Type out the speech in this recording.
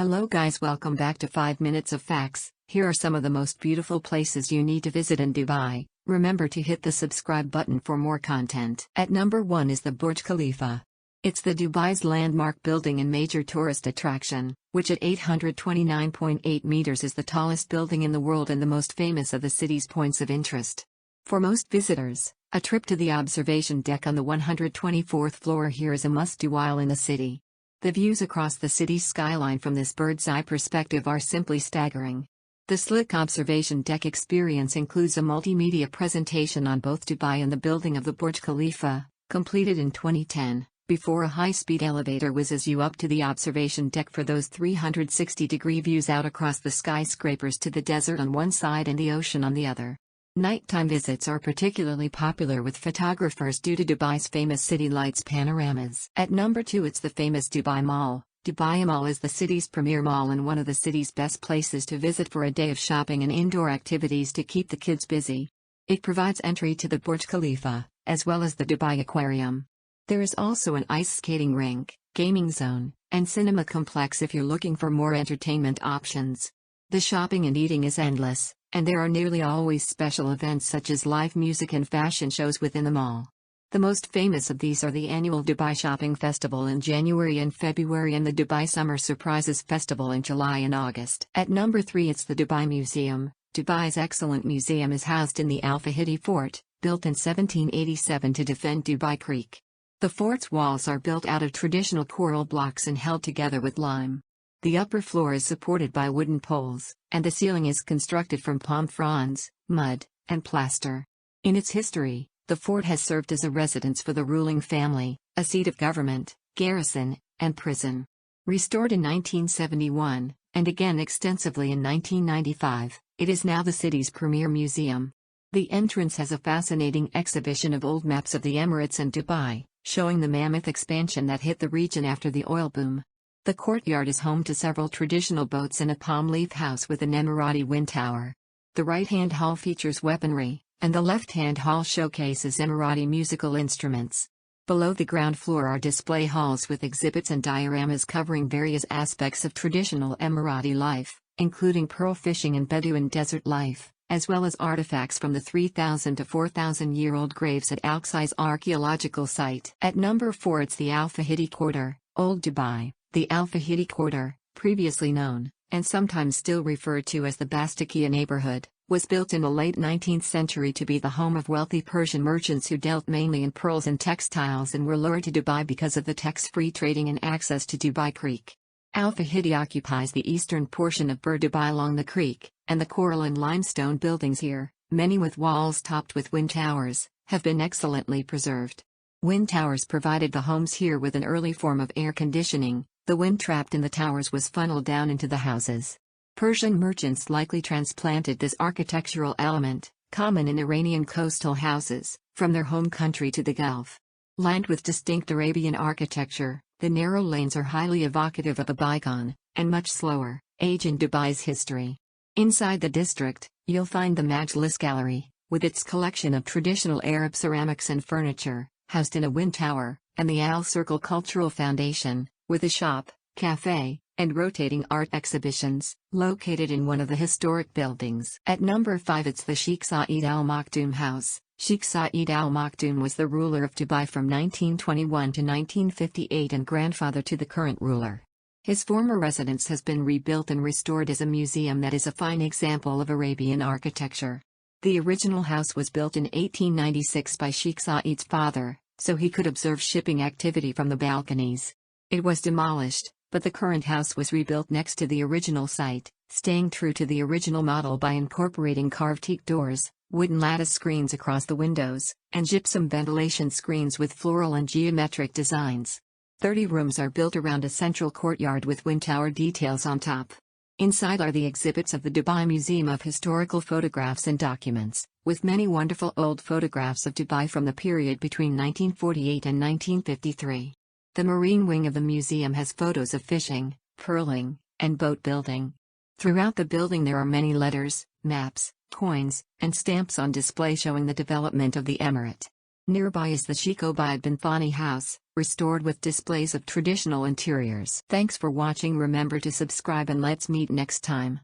Hello guys, welcome back to 5 Minutes of Facts. Here are some of the most beautiful places you need to visit in Dubai. Remember to hit the subscribe button for more content. At number 1 is the Burj Khalifa. It's the Dubai's landmark building and major tourist attraction, which at 829.8 meters is the tallest building in the world and the most famous of the city's points of interest. For most visitors, a trip to the observation deck on the 124th floor here is a must-do while in the city. The views across the city's skyline from this bird's-eye perspective are simply staggering. The slick observation deck experience includes a multimedia presentation on both Dubai and the building of the Burj Khalifa, completed in 2010, before a high-speed elevator whizzes you up to the observation deck for those 360-degree views out across the skyscrapers to the desert on one side and the ocean on the other. Nighttime visits are particularly popular with photographers due to Dubai's famous city lights panoramas. At number 2 it's the famous Dubai Mall. Dubai Mall is the city's premier mall and one of the city's best places to visit for a day of shopping and indoor activities to keep the kids busy. It provides entry to the Burj Khalifa, as well as the Dubai Aquarium. There is also an ice skating rink, gaming zone, and cinema complex if you're looking for more entertainment options. The shopping and eating is endless, and there are nearly always special events such as live music and fashion shows within the mall. The most famous of these are the annual Dubai Shopping Festival in January and February and the Dubai Summer Surprises Festival in July and August. At number 3 it's the Dubai Museum. Dubai's excellent museum is housed in the Al Fahidi Fort, built in 1787 to defend Dubai Creek. The fort's walls are built out of traditional coral blocks and held together with lime. The upper floor is supported by wooden poles, and the ceiling is constructed from palm fronds, mud, and plaster. In its history, the fort has served as a residence for the ruling family, a seat of government, garrison, and prison. Restored in 1971, and again extensively in 1995, it is now the city's premier museum. The entrance has a fascinating exhibition of old maps of the Emirates and Dubai, showing the mammoth expansion that hit the region after the oil boom. The courtyard is home to several traditional boats and a palm leaf house with an Emirati wind tower. The right-hand hall features weaponry, and the left-hand hall showcases Emirati musical instruments. Below the ground floor are display halls with exhibits and dioramas covering various aspects of traditional Emirati life, including pearl fishing and Bedouin desert life, as well as artifacts from the 3,000 to 4,000-year-old graves at Al Qsai's archaeological site. At number 4 it's the Al Fahidi Quarter, Old Dubai. The Al Fahidi Quarter, previously known, and sometimes still referred to as the Bastakia neighborhood, was built in the late 19th century to be the home of wealthy Persian merchants who dealt mainly in pearls and textiles and were lured to Dubai because of the tax-free trading and access to Dubai Creek. Al Fahidi occupies the eastern portion of Bur Dubai along the creek, and the coral and limestone buildings here, many with walls topped with wind towers, have been excellently preserved. Wind towers provided the homes here with an early form of air conditioning. The wind trapped in the towers was funneled down into the houses. Persian merchants likely transplanted this architectural element, common in Iranian coastal houses, from their home country to the Gulf. Lined with distinct Arabian architecture, the narrow lanes are highly evocative of a bygone, and much slower, age in Dubai's history. Inside the district, you'll find the Majlis Gallery, with its collection of traditional Arab ceramics and furniture, housed in a wind tower, and the Al Circle Cultural Foundation, with a shop, cafe, and rotating art exhibitions, located in one of the historic buildings. At number 5 it's the Sheikh Saeed Al Maktoum House. Sheikh Saeed Al Maktoum was the ruler of Dubai from 1921 to 1958 and grandfather to the current ruler. His former residence has been rebuilt and restored as a museum that is a fine example of Arabian architecture. The original house was built in 1896 by Sheikh Saeed's father, so he could observe shipping activity from the balconies. It was demolished, but the current house was rebuilt next to the original site, staying true to the original model by incorporating carved teak doors, wooden lattice screens across the windows, and gypsum ventilation screens with floral and geometric designs. 30 rooms are built around a central courtyard with wind tower details on top. Inside are the exhibits of the Dubai Museum of Historical Photographs and Documents, with many wonderful old photographs of Dubai from the period between 1948 and 1953. The marine wing of the museum has photos of fishing, pearling, and boat building. Throughout the building there are many letters, maps, coins, and stamps on display showing the development of the emirate. Nearby is the Sheikh Obaid bin Thani House, restored with displays of traditional interiors. Thanks for watching. Remember to subscribe and let's meet next time.